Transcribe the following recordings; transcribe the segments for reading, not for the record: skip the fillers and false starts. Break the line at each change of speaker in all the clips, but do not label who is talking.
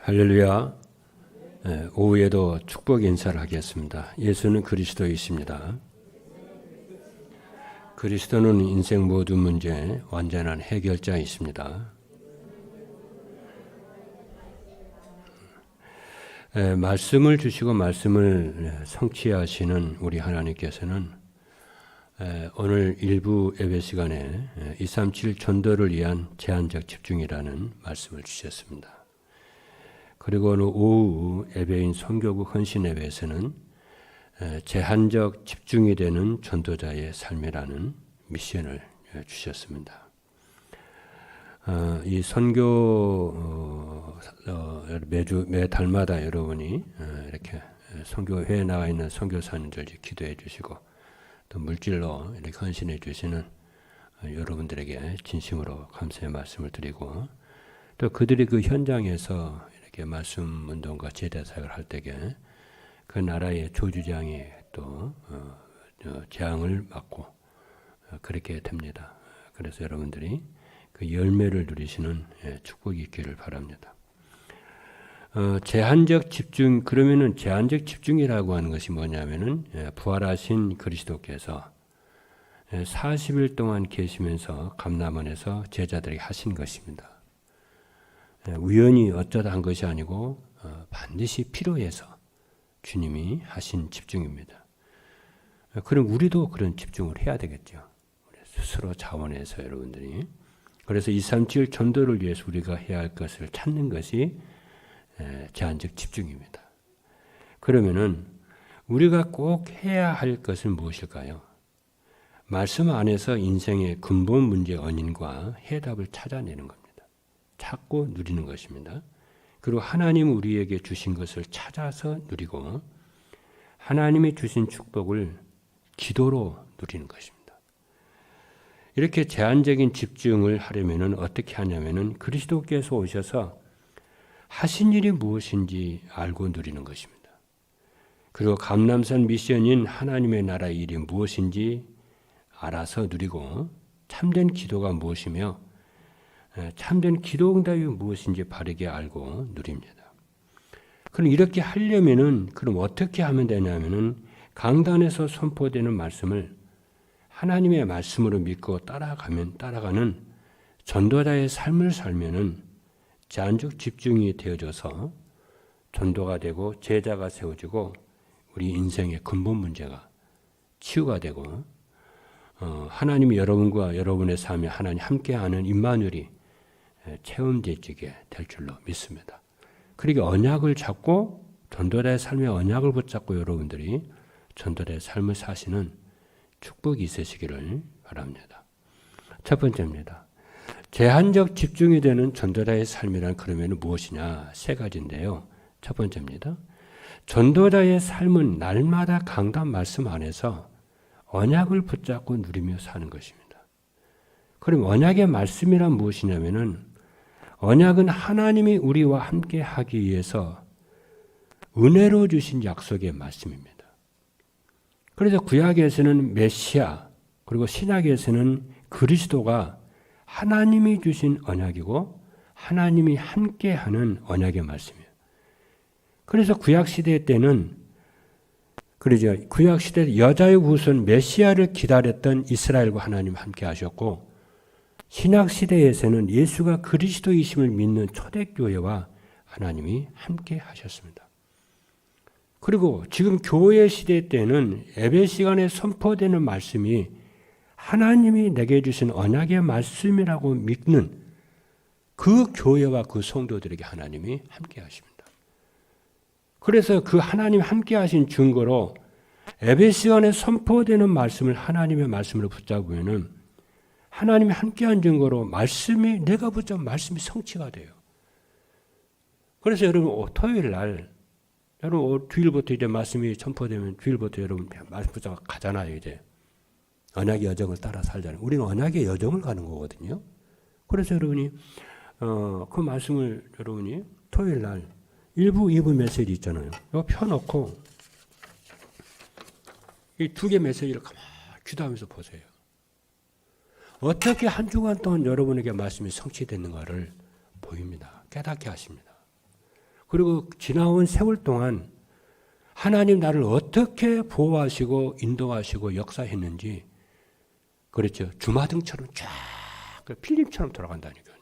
할렐루야. 오후에도 축복 인사를 하겠습니다. 예수는 그리스도이십니다. 그리스도는 인생 모든 문제의 완전한 해결자이십니다. 말씀을 주시고 말씀을 성취하시는 우리 하나님께서는 오늘 일부 예배 시간에 237 전도를 위한 제한적 집중이라는 말씀을 주셨습니다. 그리고 오늘 오후 예배인 선교국 헌신 예배에서는 제한적 집중이 되는 전도자의 삶이라는 미션을 주셨습니다. 이 선교 매 달마다 여러분이 이렇게 선교회에 나와 있는 선교사님들 기도해 주시고 또 물질로 이렇게 헌신해 주시는 여러분들에게 진심으로 감사의 말씀을 드리고 또 그들이 그 현장에서 이렇게 말씀 운동과 제자 사역을 할 때에 그 나라의 조주장이 또 재앙을 맞고 그렇게 됩니다. 그래서 여러분들이 그 열매를 누리시는 축복이 있기를 바랍니다. 제한적 집중, 그러면은 제한적 집중이라고 하는 것이 뭐냐면은 부활하신 그리스도께서 40일 동안 계시면서 감람원에서 제자들에게 하신 것입니다. 우연히 어쩌다 한 것이 아니고 반드시 필요해서 주님이 하신 집중입니다. 그럼 우리도 그런 집중을 해야 되겠죠. 스스로 자원해서 여러분들이. 그래서 237 전도를 위해서 우리가 해야 할 것을 찾는 것이 제한적 집중입니다. 그러면은 우리가 꼭 해야 할 것은 무엇일까요? 말씀 안에서 인생의 근본 문제 원인과 해답을 찾아내는 겁니다. 찾고 누리는 것입니다. 그리고 하나님 우리에게 주신 것을 찾아서 누리고 하나님이 주신 축복을 기도로 누리는 것입니다. 이렇게 제한적인 집중을 하려면 어떻게 하냐면은 그리스도께서 오셔서 하신 일이 무엇인지 알고 누리는 것입니다. 그리고 감람산 미션인 하나님의 나라의 일이 무엇인지 알아서 누리고 참된 기도가 무엇이며 참된 기도 응답이 무엇인지 바르게 알고 누립니다. 그럼 이렇게 하려면은 그럼 어떻게 하면 되냐면은 강단에서 선포되는 말씀을 하나님의 말씀으로 믿고 따라가는 전도자의 삶을 살면은 제한적 집중이 되어져서 전도가 되고 제자가 세워지고 우리 인생의 근본 문제가 치유가 되고 하나님이 여러분과 여러분의 삶에 하나님 함께하는 임마누엘이 체험되게 될 줄로 믿습니다. 그러니까 언약을 잡고 전도자의 삶의 언약을 붙잡고 여러분들이 전도자의 삶을 사시는 축복이 있으시기를 바랍니다. 첫 번째입니다. 제한적 집중이 되는 전도자의 삶이란 그러면 무엇이냐? 세 가지인데요. 첫 번째입니다. 전도자의 삶은 날마다 강단 말씀 안에서 언약을 붙잡고 누리며 사는 것입니다. 그럼 언약의 말씀이란 무엇이냐면은 언약은 하나님이 우리와 함께 하기 위해서 은혜로 주신 약속의 말씀입니다. 그래서 구약에서는 메시아 그리고 신약에서는 그리스도가 하나님이 주신 언약이고 하나님이 함께하는 언약의 말씀이에요. 그래서 구약시대 때는 그러죠. 구약시대 여자의 후손 메시아를 기다렸던 이스라엘과 하나님 함께 하셨고 신약시대에서는 예수가 그리스도이심을 믿는 초대교회와 하나님이 함께 하셨습니다. 그리고 지금 교회 시대 때는 예배 시간에 선포되는 말씀이 하나님이 내게 주신 언약의 말씀이라고 믿는 그 교회와 그 성도들에게 하나님이 함께 하십니다. 그래서 그 하나님 함께 하신 증거로 예배 시간에 선포되는 말씀을 하나님의 말씀으로 붙잡으면은 하나님이 함께한 증거로 말씀이 내가 붙잡은 말씀이 성취가 돼요. 그래서 여러분 토요일 날 여러분 주일부터 이제 말씀이 선포되면 주일부터 여러분 말씀 붙잡아 가잖아요. 이제 언약의 여정을 따라 살잖아요. 우리는 언약의 여정을 가는 거거든요. 그래서 여러분이 그 말씀을 여러분이 토요일 날 1부, 2부 메시지 있잖아요. 이거 펴놓고 이 두 개 메시지를 가만히 기도하면서 보세요. 어떻게 한 주간 동안 여러분에게 말씀이 성취됐는가를 보입니다. 깨닫게 하십니다. 그리고 지나온 세월 동안 하나님 나를 어떻게 보호하시고 인도하시고 역사했는지, 그렇죠. 주마등처럼 쫙 필름처럼 돌아간다니까요.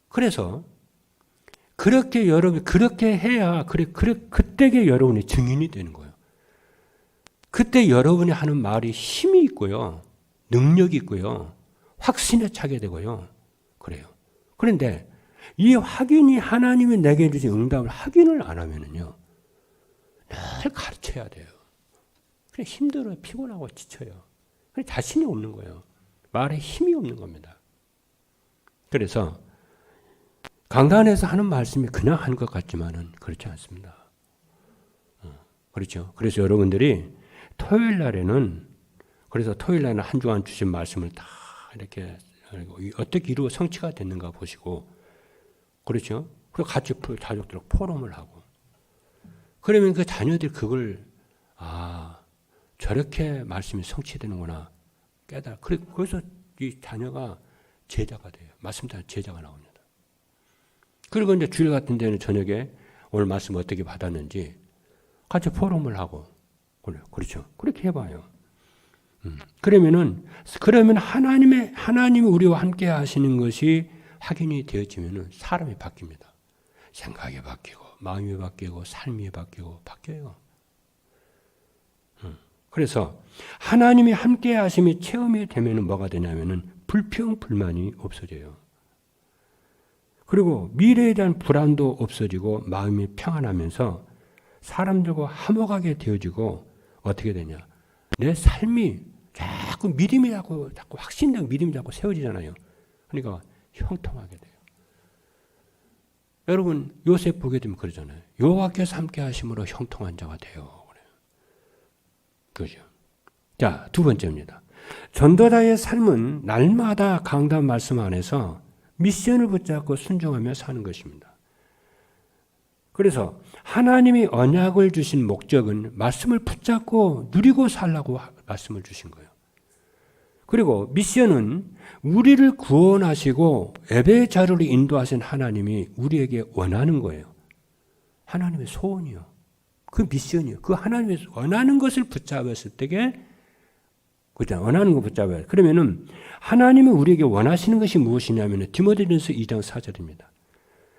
그래서 그렇게 여러분 그렇게 해야 그때게 여러분의 증인이 되는 거예요. 그때 여러분이 하는 말이 힘이 있고요, 능력이 있고요, 확신에 차게 되고요. 그래요. 그런데 이 확인이 하나님이 내게 주신 응답을 확인을 안 하면은요, 늘 가르쳐야 돼요. 그냥 힘들어요. 피곤하고 지쳐요. 그냥 자신이 없는 거예요. 말에 힘이 없는 겁니다. 그래서 강단에서 하는 말씀이 그냥 하는 것 같지만은 그렇지 않습니다. 그렇죠. 그래서 여러분들이 토요일 날에는, 그래서 토요일 날에는 한 주간 주신 말씀을 다 이렇게 어떻게 이루어 성취가 됐는가 보시고, 그렇죠. 그리고 같이 가족들하고 포럼을 하고, 그러면 그 자녀들이 그걸 저렇게 말씀이 성취되는구나 깨달아. 그래서 이 자녀가 제자가 돼요. 말씀 따라 제자가 나옵니다. 그리고 이제 주일 같은 데는 저녁에 오늘 말씀 어떻게 받았는지 같이 포럼을 하고, 그렇죠. 그렇게 해봐요. 그러면 하나님이 우리와 함께 하시는 것이 확인이 되어지면은 사람이 바뀝니다. 생각이 바뀌고, 마음이 바뀌고, 삶이 바뀌어요. 그래서 하나님이 함께 하심이 체험이 되면은 뭐가 되냐면은 불평, 불만이 없어져요. 그리고 미래에 대한 불안도 없어지고, 마음이 평안하면서 사람들과 화목하게 되어지고, 어떻게 되냐. 내 삶이 자꾸 믿음이 자꾸 확신된 믿음이 자꾸 세워지잖아요. 그러니까 형통하게 돼요. 여러분 요셉 보게 되면 그러잖아요. 여호와께서 함께 하심으로 형통한 자가 돼요. 그죠? 자, 두 번째입니다. 전도자의 삶은 날마다 강단 말씀 안에서 미션을 붙잡고 순종하며 사는 것입니다. 그래서 하나님이 언약을 주신 목적은 말씀을 붙잡고 누리고 살라고 말씀을 주신 거예요. 그리고 미션은 우리를 구원하시고 예배의 자리로 인도하신 하나님이 우리에게 원하는 거예요. 하나님의 소원이요. 그 미션이요. 그 하나님의 원하는 것을 붙잡았을 때에, 그죠? 원하는 거 붙잡아요. 그러면은 하나님이 우리에게 원하시는 것이 무엇이냐면 디모데전서 2장 4절입니다.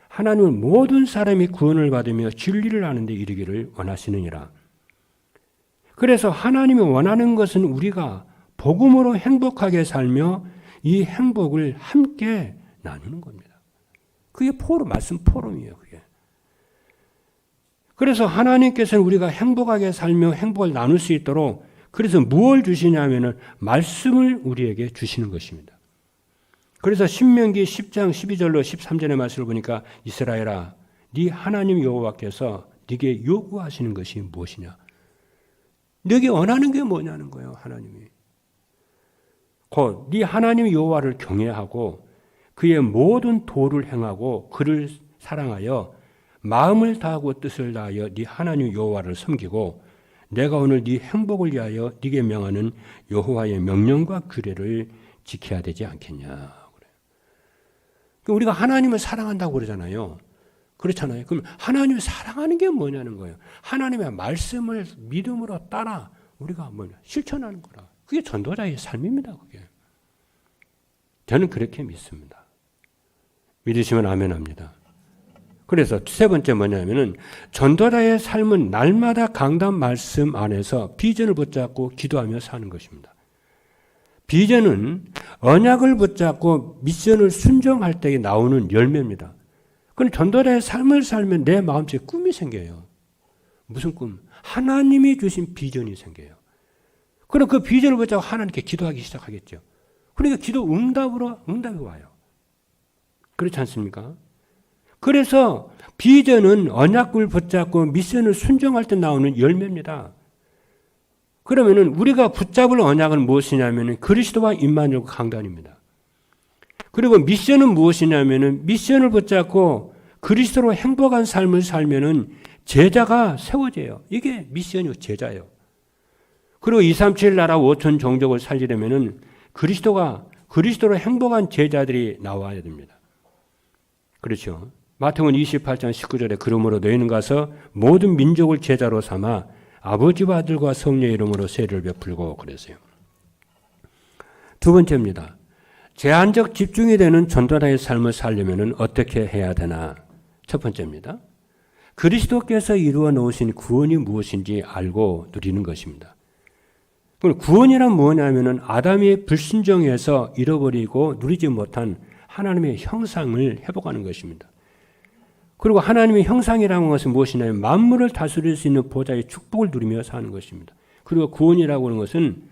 하나님은 모든 사람이 구원을 받으며 진리를 아는 데 이르기를 원하시느니라. 그래서 하나님이 원하는 것은 우리가 복음으로 행복하게 살며 이 행복을 함께 나누는 겁니다. 그게 말씀 포럼이에요. 그게. 그래서 하나님께서는 우리가 행복하게 살며 행복을 나눌 수 있도록, 그래서 무엇을 주시냐면은 말씀을 우리에게 주시는 것입니다. 그래서 신명기 10장 12절로 13절의 말씀을 보니까 이스라엘아, 네 하나님 여호와께서 네게 요구하시는 것이 무엇이냐? 네게 원하는 게 뭐냐는 거예요. 하나님이. 곧 네 하나님 여호와를 경외하고 그의 모든 도를 행하고 그를 사랑하여 마음을 다하고 뜻을 다하여 네 하나님 여호와를 섬기고 내가 오늘 네 행복을 위하여 네게 명하는 여호와의 명령과 규례를 지켜야 되지 않겠냐. 그래요. 우리가 하나님을 사랑한다고 그러잖아요. 그렇잖아요. 그럼 하나님을 사랑하는 게 뭐냐는 거예요. 하나님의 말씀을 믿음으로 따라 우리가 실천하는 거라. 그게 전도자의 삶입니다. 그게. 저는 그렇게 믿습니다. 믿으시면 아멘 합니다. 그래서 세 번째 뭐냐면은 전도자의 삶은 날마다 강단 말씀 안에서 비전을 붙잡고 기도하며 사는 것입니다. 비전은 언약을 붙잡고 미션을 순종할 때 나오는 열매입니다. 그럼 전도자의 삶을 살면 내 마음속에 꿈이 생겨요. 무슨 꿈? 하나님이 주신 비전이 생겨요. 그럼 그 비전을 붙잡고 하나님께 기도하기 시작하겠죠. 그러니까 기도 응답이 와요. 그렇지 않습니까? 그래서 비전은 언약을 붙잡고 미션을 순종할 때 나오는 열매입니다. 그러면은 우리가 붙잡을 언약은 무엇이냐면은 그리스도와 임마누엘 강단입니다. 그리고 미션은 무엇이냐면은 미션을 붙잡고 그리스도로 행복한 삶을 살면은 제자가 세워져요. 이게 미션이요, 제자예요. 그리고 237 나라 5천 종족을 살리려면은 그리스도로 행복한 제자들이 나와야 됩니다. 그렇죠. 마태복음 28장 19절에 그러므로 너희는 가서 모든 민족을 제자로 삼아 아버지와 아들과 성령의 이름으로 세례를 베풀고 그랬어요. 두 번째입니다. 제한적 집중이 되는 전도자의 삶을 살려면 어떻게 해야 되나? 첫 번째입니다. 그리스도께서 이루어 놓으신 구원이 무엇인지 알고 누리는 것입니다. 구원이란 뭐냐면은 아담의 불순종에서 잃어버리고 누리지 못한 하나님의 형상을 회복하는 것입니다. 그리고 하나님의 형상이라는 것은 무엇이냐면 만물을 다스릴 수 있는 보좌의 축복을 누리며 사는 것입니다. 그리고 구원이라고 하는 것은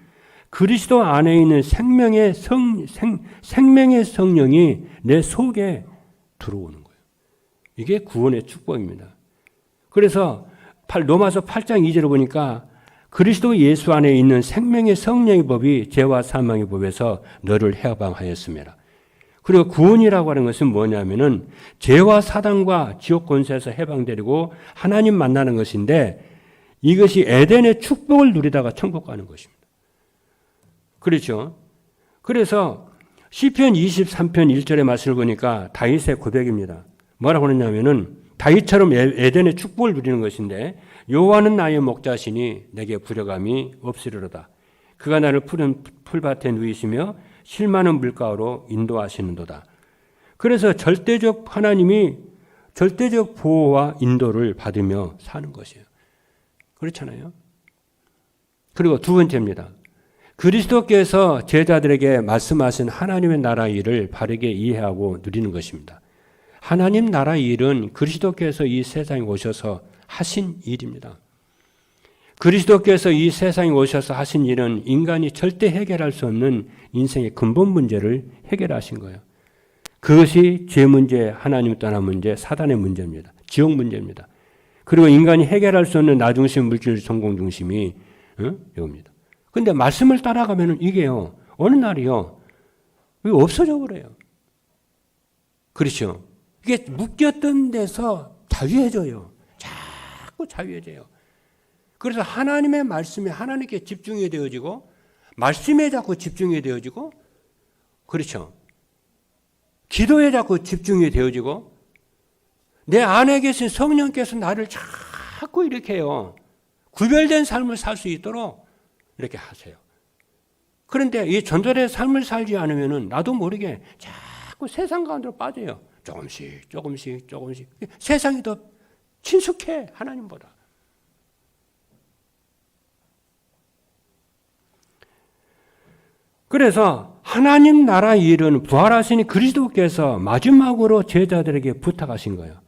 그리스도 안에 있는 생명의 성령이 내 속에 들어오는 거예요. 이게 구원의 축복입니다. 그래서 로마서 8장 2절을 보니까 그리스도 예수 안에 있는 생명의 성령의 법이 죄와 사망의 법에서 너를 해방하였습니다. 그리고 구원이라고 하는 것은 뭐냐면은 죄와 사단과 지옥 권세에서 해방되고 하나님 만나는 것인데 이것이 에덴의 축복을 누리다가 천국 가는 것입니다. 그렇죠? 그래서 시편 23편 1절의 말씀을 보니까 다윗의 고백입니다. 뭐라고 하느냐면은 다윗처럼 에덴의 축복을 누리는 것인데 여호와는 나의 목자시니 내게 불효감이 없으리로다. 그가 나를 푸른 풀밭에 누이시며 실 많은 물가로 인도하시는도다. 그래서 하나님이 절대적 보호와 인도를 받으며 사는 것이에요. 그렇잖아요. 그리고 두 번째입니다. 그리스도께서 제자들에게 말씀하신 하나님의 나라 일을 바르게 이해하고 누리는 것입니다. 하나님 나라 일은 그리스도께서 이 세상에 오셔서 하신 일입니다. 그리스도께서 이 세상에 오셔서 하신 일은 인간이 절대 해결할 수 없는 인생의 근본 문제를 해결하신 거예요. 그것이 죄 문제, 하나님 떠난 문제, 사단의 문제입니다. 지옥 문제입니다. 그리고 인간이 해결할 수 없는 나 중심, 물질 성공 중심이 이겁니다. 그런데 말씀을 따라가면 이게요. 어느 날이요. 없어져 버려요. 그렇죠. 이게 묶였던 데서 자유해져요. 자꾸 자유해져요. 그래서 하나님의 말씀이 하나님께 집중이 되어지고 말씀에 자꾸 집중이 되어지고 그렇죠. 기도에 자꾸 집중이 되어지고 내 안에 계신 성령께서 나를 자꾸 이렇게 해요. 구별된 삶을 살 수 있도록 이렇게 하세요. 그런데 이 전도의 삶을 살지 않으면 나도 모르게 자꾸 세상 가운데로 빠져요. 조금씩. 세상이 더 친숙해 하나님보다. 그래서 하나님 나라 일은 부활하신 그리스도께서 마지막으로 제자들에게 부탁하신 거예요.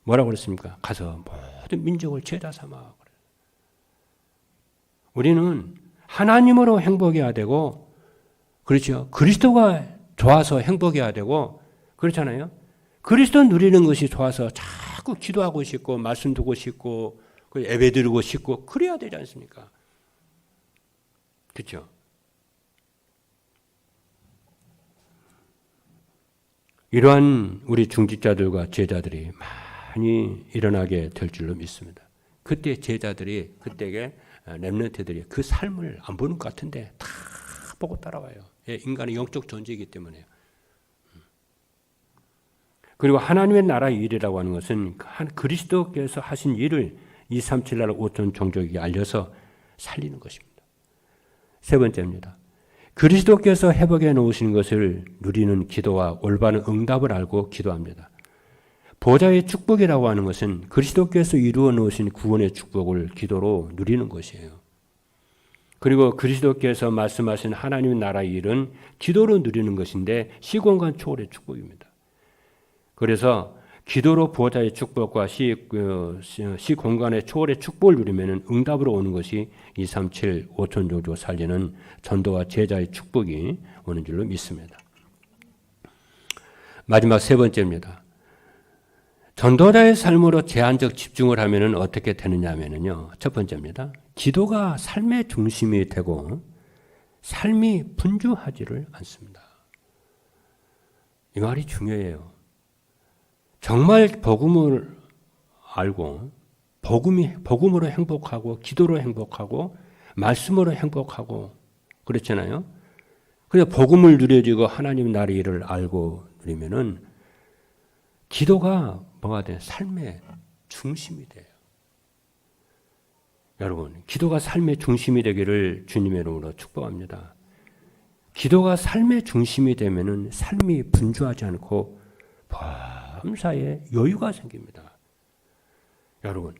뭐라고 그랬습니까? 가서 모든 민족을 제자 삼아. 우리는 하나님으로 행복해야 되고, 그렇죠? 그리스도가 좋아서 행복해야 되고, 그렇잖아요? 그리스도 누리는 것이 좋아서 자꾸 기도하고 싶고, 말씀 두고 싶고, 예배 드리고 싶고, 그래야 되지 않습니까? 그렇죠? 이러한 우리 중직자들과 제자들이 많이 일어나게 될 줄로 믿습니다. 그때 제자들이, 그때의 렘넌트들이 그 삶을 안 보는 것 같은데 다 보고 따라와요. 인간의 영적 존재이기 때문에요. 그리고 하나님의 나라 일이라고 하는 것은 그리스도께서 하신 일을 237 나라 5천 종족에게 알려서 살리는 것입니다. 세 번째입니다. 그리스도께서 회복해 놓으신 것을 누리는 기도와 올바른 응답을 알고 기도합니다. 보좌의 축복이라고 하는 것은 그리스도께서 이루어 놓으신 구원의 축복을 기도로 누리는 것이에요. 그리고 그리스도께서 말씀하신 하나님의 나라 일은 기도로 누리는 것인데 시공간 초월의 축복입니다. 그래서 기도로 보좌의 축복과 시공간의 초월의 축복을 누리면 응답으로 오는 것이 237 5천 종족 살리는 전도와 제자의 축복이 오는 줄로 믿습니다. 마지막 세 번째입니다. 전도자의 삶으로 제한적 집중을 하면 어떻게 되느냐 하면요. 첫 번째입니다. 기도가 삶의 중심이 되고 삶이 분주하지를 않습니다. 이 말이 중요해요. 정말 복음을 알고 복음으로 행복하고 기도로 행복하고 말씀으로 행복하고 그렇잖아요. 그래서 복음을 누려지고 하나님 나라의 일을 알고 누리면은 기도가 뭐가 돼요? 삶의 중심이 돼요. 여러분, 기도가 삶의 중심이 되기를 주님의 이름으로 축복합니다. 기도가 삶의 중심이 되면은 삶이 분주하지 않고 범사에 여유가 생깁니다. 여러분,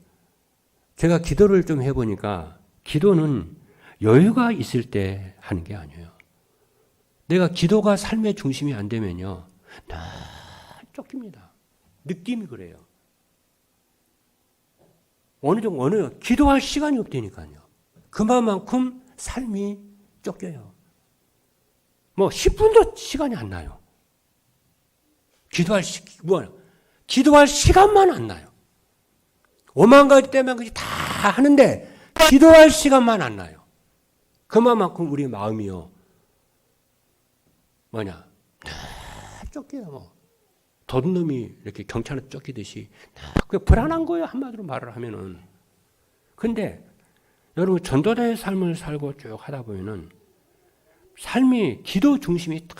제가 기도를 좀 해보니까 기도는 여유가 있을 때 하는 게 아니에요. 내가 기도가 삶의 중심이 안 되면요, 다 쫓깁니다. 느낌이 그래요. 기도할 시간이 없다니까요. 그만큼 삶이 쫓겨요. 10분도 시간이 안 나요. 기도할 시간만 안 나요. 오만 가지 때문에 다 하는데, 기도할 시간만 안 나요. 그만큼 우리 마음이요. 다 쫓겨요. 도둑놈이 이렇게 경찰에 쫓기듯이 그게 불안한 거예요. 한마디로 말을 하면은. 근데 여러분 전도자의 삶을 살고 쭉 하다 보면은 삶이 기도 중심이 딱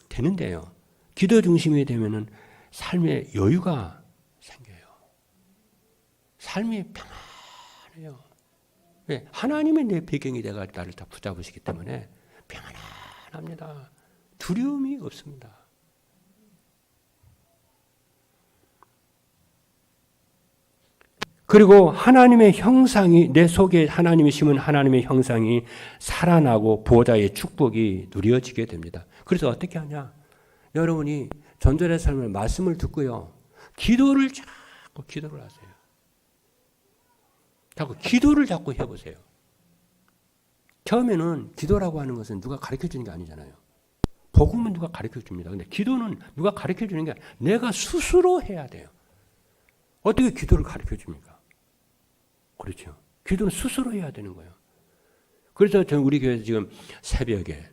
되는데요. 기도 중심이 되면은 삶의 여유가 생겨요. 삶이 평안해요. 왜? 하나님의 내 배경이 내가 나를 다 붙잡으시기 때문에 평안합니다. 두려움이 없습니다. 그리고 하나님의 형상이 내 속에 하나님이 심은 하나님의 형상이 살아나고 보호자의 축복이 누려지게 됩니다. 그래서 어떻게 하냐? 여러분이 전절의 삶을 말씀을 듣고요. 기도를 하세요. 기도를 자꾸 해보세요. 처음에는 기도라고 하는 것은 누가 가르쳐 주는 게 아니잖아요. 복음은 누가 가르쳐 줍니다. 근데 기도는 누가 가르쳐 주는 게 아니라 내가 스스로 해야 돼요. 어떻게 기도를 가르쳐 줍니까? 그렇죠. 기도는 스스로 해야 되는 거예요. 그래서 우리 교회 지금 새벽에,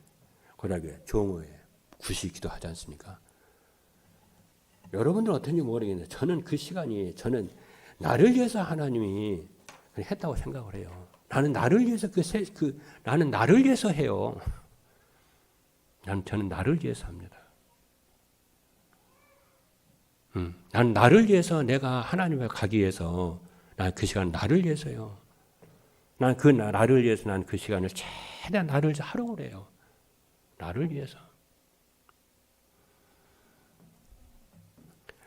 그러게 종호에 9시 기도하지 않습니까? 여러분들은 어떤지 모르겠는데 저는 그 시간이 나를 위해서 하나님이 했다고 생각을 해요. 나는 나를 위해서 나는 나를 위해서 해요. 저는 나를 위해서 합니다. 나는 나를 위해서 내가 하나님을 가기 위해서 난 그 시간 나를 위해서요. 나를 위해서 난 그 시간을 최대한 나를 활용을 해요. 나를 위해서.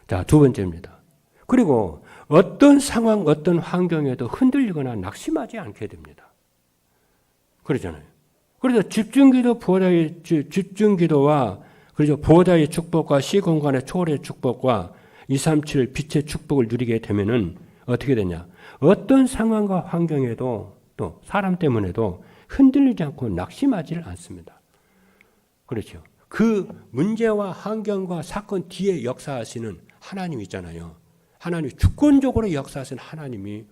자, 두 번째입니다. 그리고 어떤 상황, 어떤 환경에도 흔들리거나 낙심하지 않게 됩니다. 그러잖아요. 그래서 집중기도와 그래서 보호자의 축복과 시공간의 초월의 축복과 237 빛의 축복을 누리게 되면은 어떻게 되냐? 어떤 상황과 환경에도 또 사람 때문에도 흔들리지 않고 낙심하지를 않습니다. 그렇죠. 그 문제와 환경과 사건 뒤에 역사하시는 하나님 있잖아요. 하나님이 주권적으로 역사하시는 하나님의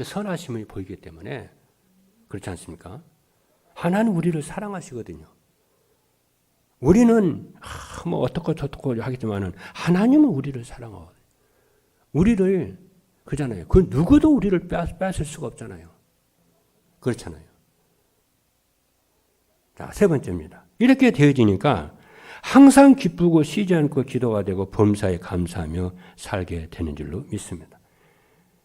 선하심을 보이기 때문에 그렇지 않습니까? 하나님 우리를 사랑하시거든요. 우리는 어떻고 저떻고 하겠지만은 하나님은 우리를 사랑하거든요. 우리를 그잖아요. 그 누구도 우리를 뺏을 수가 없잖아요. 그렇잖아요. 자, 세 번째입니다. 이렇게 되어지니까 항상 기쁘고 쉬지 않고 기도가 되고 범사에 감사하며 살게 되는 줄로 믿습니다.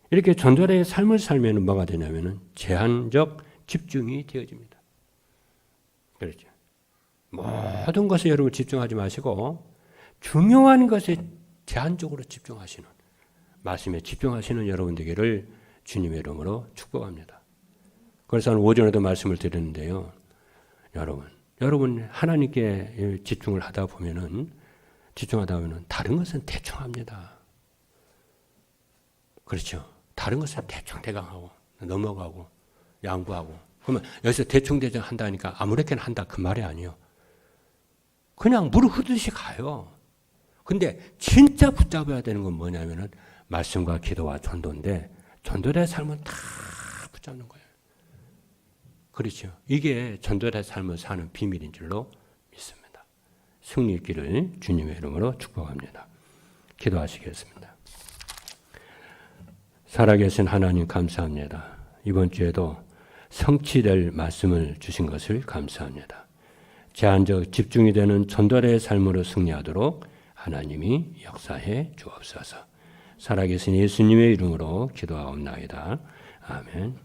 이렇게 전도자의 삶을 살면 뭐가 되냐면은 제한적 집중이 되어집니다. 그렇죠. 모든 것에 여러분 집중하지 마시고 중요한 것에 제한적으로 집중하시는 말씀에 집중하시는 여러분 되기를 주님의 이름으로 축복합니다. 그래서 오전에도 말씀을 드렸는데요. 여러분 하나님께 집중을 하다 보면은 다른 것은 대충 합니다. 그렇죠. 다른 것은 대충 대강하고 넘어가고 양보하고 그러면 여기서 대충 한다니까 아무렇게나 한다 그 말이 아니에요. 그냥 물 흐르듯이 가요. 근데 진짜 붙잡아야 되는 건 뭐냐면은 말씀과 기도와 전도인데 전도자의 삶은 다 붙잡는 거예요. 그렇죠. 이게 전도자의 삶을 사는 비밀인 줄로 믿습니다. 승리 있기를 주님의 이름으로 축복합니다. 기도하시겠습니다. 살아계신 하나님 감사합니다. 이번 주에도 성취될 말씀을 주신 것을 감사합니다. 제한적 집중이 되는 전도자의 삶으로 승리하도록 하나님이 역사해 주옵소서. 살아계신 예수님의 이름으로 기도하옵나이다. 아멘.